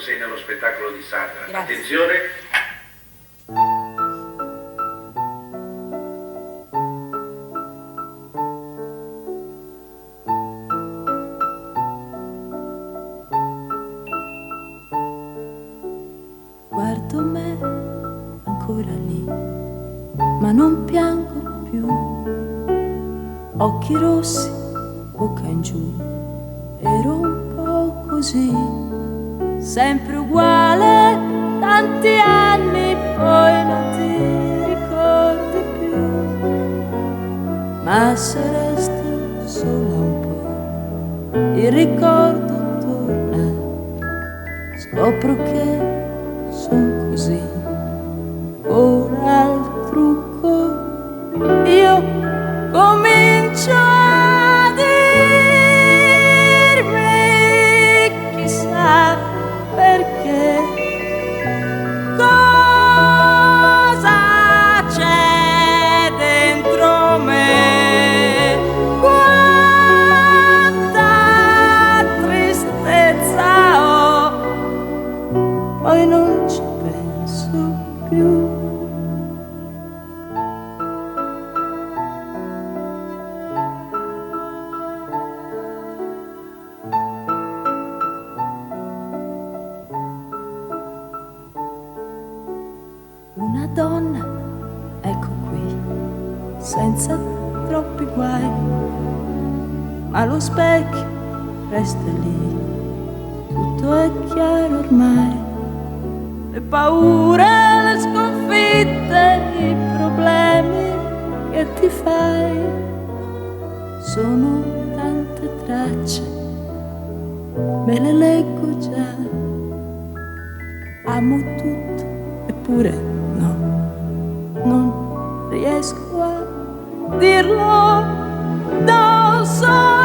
sei nello spettacolo di Sandra. Grazie. Attenzione. Guardo me ancora lì, ma non piango più. Occhi rossi, bocca in giù, ero un po' così, sempre uguale, tanti anni, poi non ti ricordi più. Ma se resto sola un po', il ricordo torna, scopro che son così. Ora il trucco io comincio a dirmi, chissà perché, cosa c'è dentro me, quanta tristezza ho, poi non ci penso più. Una donna, ecco qui, senza troppi guai, ma lo specchio resta lì, tutto è chiaro ormai. Le paure, le sconfitte, i problemi che ti fai, sono tante tracce, me le leggo già. Amo tutto, eppure no, non riesco a dirlo da solo.